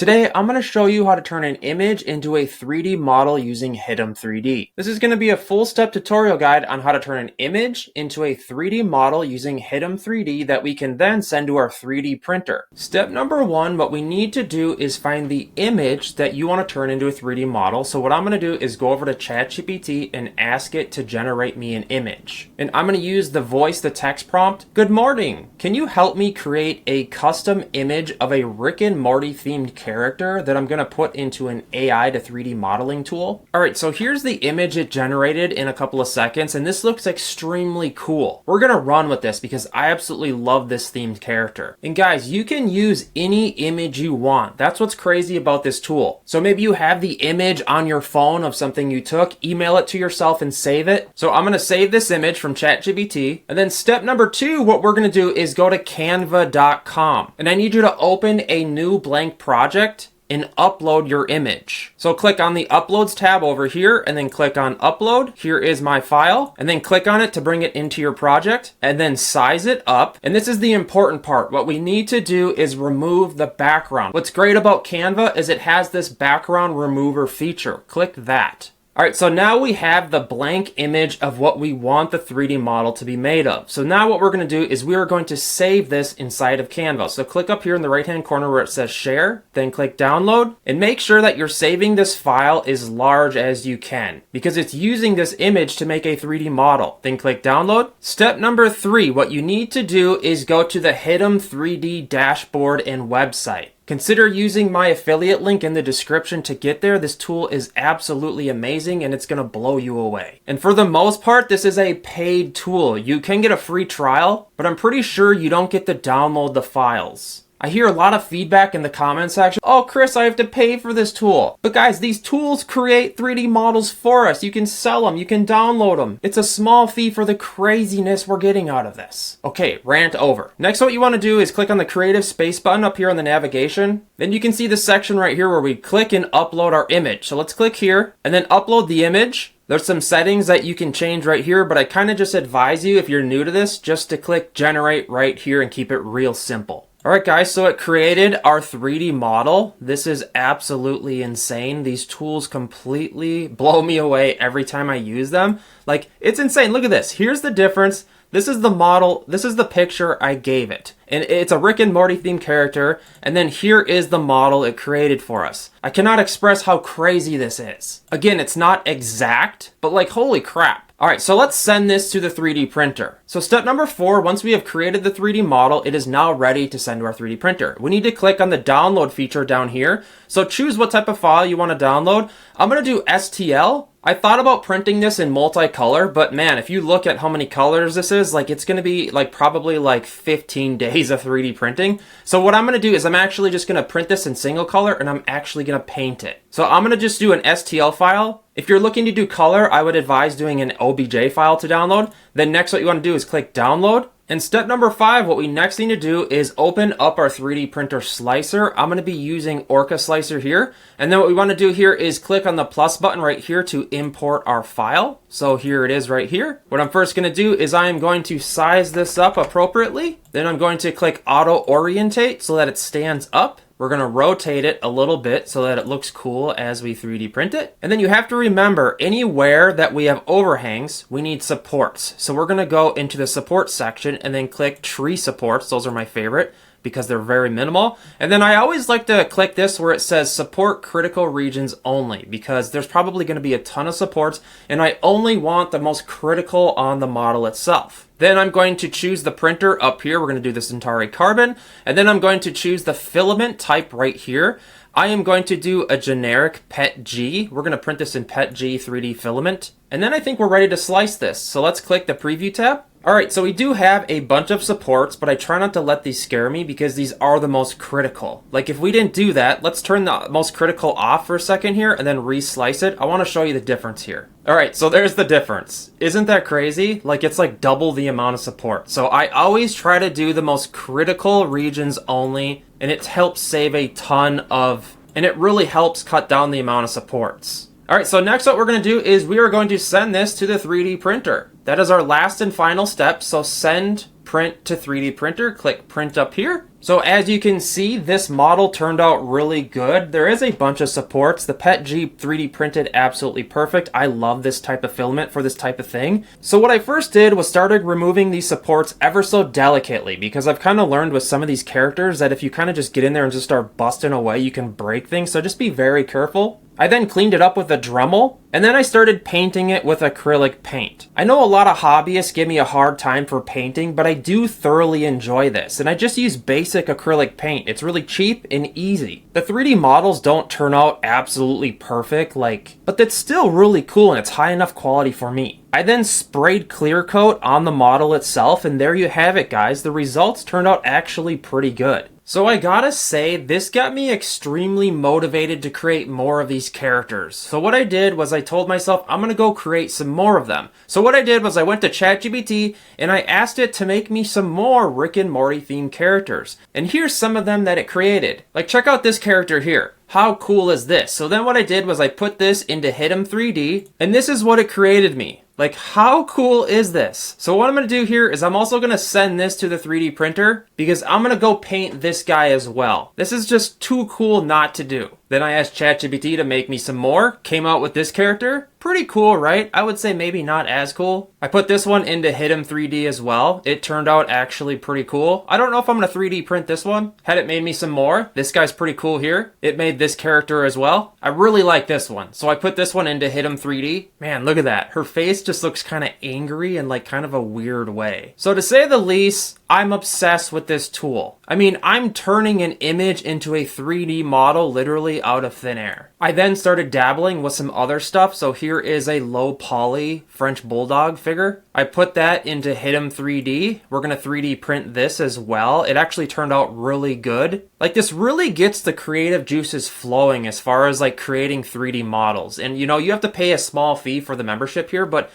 Today, I'm going to show you how to turn an image into a 3D model using Hitem3D. This is going to be a full step tutorial guide on how to turn an image into a 3D model using Hitem3D that we can then send to our 3D printer. Step number one, what we need to do is find the image that you want to turn into a 3D model. So what I'm going to do is go over to ChatGPT and ask it to generate me an image. And I'm going to use the voice to text prompt. Good morning. Can you help me create a custom image of a Rick and Morty themed character that I'm going to put into an AI to 3D modeling tool? Alright, so here's the image it generated in a couple of seconds, and this looks extremely cool. We're going to run with this because I absolutely love this themed character. And guys, you can use any image you want. That's what's crazy about this tool. So maybe you have the image on your phone of something you took, email it to yourself and save it. So I'm going to save this image from ChatGPT. And then step number two, what we're going to do is go to canva.com. And I need you to open a new blank project and upload your image. So click on the Uploads tab over here and then click on Upload. Here is my file. And then click on it to bring it into your project and then size it up. And this is the important part. What we need to do is remove the background. What's great about Canva is it has this background remover feature. Click that. Alright, so now we have the blank image of what we want the 3D model to be made of. So now what we're going to do is we are going to save this inside of Canva. So click up here in the right hand corner where it says share, then click download, and make sure that you're saving this file as large as you can because it's using this image to make a 3D model. Then click download. Step number three, what you need to do is go to the Hitem3D dashboard and website. Consider using my affiliate link in the description to get there. This tool is absolutely amazing and it's going to blow you away. And for the most part, this is a paid tool. You can get a free trial, but I'm pretty sure you don't get to download the files. I hear a lot of feedback in the comment section. Oh, Chris, I have to pay for this tool. But guys, these tools create 3D models for us. You can sell them. You can download them. It's a small fee for the craziness we're getting out of this. Okay, rant over. Next, what you want to do is click on the creative space button up here on the navigation. Then you can see the section right here where we click and upload our image. So let's click here and then upload the image. There's some settings that you can change right here, but I kind of just advise you if you're new to this, just to click generate right here and keep it real simple. Alright guys, so it created our 3D model. This is absolutely insane. These tools completely blow me away every time I use them. Like, it's insane. Look at this. Here's the difference. This is the model. This is the picture I gave it. And it's a Rick and Morty themed character. And then here is the model it created for us. I cannot express how crazy this is. Again, it's not exact, but like, holy crap. Alright, so let's send this to the 3D printer. So step number four, once we have created the 3D model, it is now ready to send to our 3D printer. We need to click on the download feature down here. So choose what type of file you want to download. I'm going to do STL. I thought about printing this in multicolor, but man, if you look at how many colors this is, like it's going to be like probably like 15 days of 3D printing. So what I'm going to do is I'm actually just going to print this in single color and I'm actually going to paint it. So I'm going to just do an STL file. If you're looking to do color, I would advise doing an OBJ file to download. Then next what you want to do is click download. And step number five, what we next need to do is open up our 3D printer slicer. I'm going to be using Orca Slicer here. And then what we want to do here is click on the plus button right here to import our file. So here it is right here. What I'm first going to do is I am going to size this up appropriately. Then I'm going to click auto orientate so that it stands up. We're going to rotate it a little bit so that it looks cool as we 3D print it. And then you have to remember, anywhere that we have overhangs, we need supports. So we're going to go into the support section and then click tree supports. Those are my favorite because they're very minimal. And then I always like to click this where it says support critical regions only because there's probably going to be a ton of supports and I only want the most critical on the model itself. Then I'm going to choose the printer up here. We're going to do the Centauri Carbon. And then I'm going to choose the filament type right here. I am going to do a generic PETG. We're going to print this in PETG 3D filament. And then I think we're ready to slice this. So let's click the preview tab. Alright, so we do have a bunch of supports, but I try not to let these scare me because these are the most critical. Like if we didn't do that, let's turn the most critical off for a second here and then re-slice it. I want to show you the difference here. Alright, so there's the difference. Isn't that crazy? Like it's like double the amount of support. So I always try to do the most critical regions only, and it helps save a ton of, and it really helps cut down the amount of supports. Alright, so next what we're going to do is we are going to send this to the 3D printer. That is our last and final step, so send print to 3D printer, click print up here. So as you can see, this model turned out really good. There is a bunch of supports. The PETG 3D printed absolutely perfect. I love this type of filament for this type of thing. So what I first did was started removing these supports ever so delicately, because I've kind of learned with some of these characters that if you kind of just get in there and just start busting away, you can break things. So just be very careful. I then cleaned it up with a Dremel, and then I started painting it with acrylic paint. I know a lot of hobbyists give me a hard time for painting, but I do thoroughly enjoy this, and I just use basic acrylic paint. It's really cheap and easy. The 3D models don't turn out absolutely perfect, but that's still really cool and it's high enough quality for me. I then sprayed clear coat on the model itself, and there you have it, guys. The results turned out actually pretty good. So I gotta say, this got me extremely motivated to create more of these characters. So what I did was I told myself I'm gonna go create some more of them. So what I did was I went to ChatGPT and I asked it to make me some more Rick and Morty themed characters. And here's some of them that it created. Check out this character here. How cool is this? So then what I did was I put this into Hitem3D, and this is what it created me. How cool is this? So what I'm going to do here is I'm also going to send this to the 3D printer because I'm going to go paint this guy as well. This is just too cool not to do. Then I asked ChatGPT to make me some more, came out with this character. Pretty cool, right? I would say maybe not as cool. I put this one into Hitem3D as well. It turned out actually pretty cool. I don't know if I'm going to 3D print this one. Had it made me some more. This guy's pretty cool here. It made this character as well. I really like this one. So I put this one into Hitem3D. Man, look at that. Her face just looks kind of angry in kind of a weird way. So to say the least, I'm obsessed with this tool. I mean, I'm turning an image into a 3D model literally out of thin air. I then started dabbling with some other stuff. So here is a low poly French Bulldog figure. I put that into Hitem3D. We're going to 3D print this as well. It actually turned out really good. This really gets the creative juices flowing as far as creating 3D models. And you have to pay a small fee for the membership here, but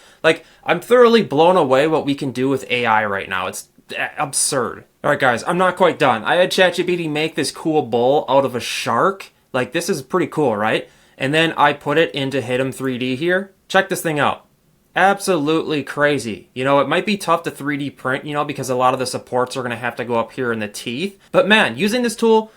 I'm thoroughly blown away what we can do with AI right now. It's absurd. All right, guys, I'm not quite done. I had ChatGPT make this cool bull out of a shark. This is pretty cool, right? And then I put it into Hitem3D here. Check this thing out. Absolutely crazy. It might be tough to 3D print, because a lot of the supports are going to have to go up here in the teeth. But man, using this tool,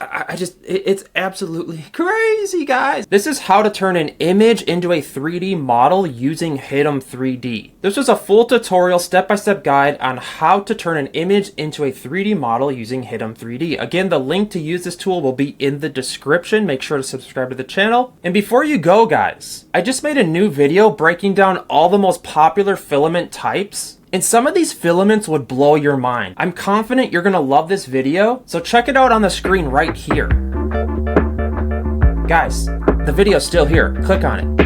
it's absolutely crazy, guys. This is how to turn an image into a 3D model using Hitem3D. This was a full tutorial, step-by-step guide on how to turn an image into a 3D model using Hitem3D. Again, the link to use this tool will be in the description. Make sure to subscribe to the channel. And before you go, guys, I just made a new video breaking down all the most popular filament types, and some of these filaments would blow your mind. I'm confident you're gonna love this video, so check it out on the screen right here. Guys, the video's still here. Click on it.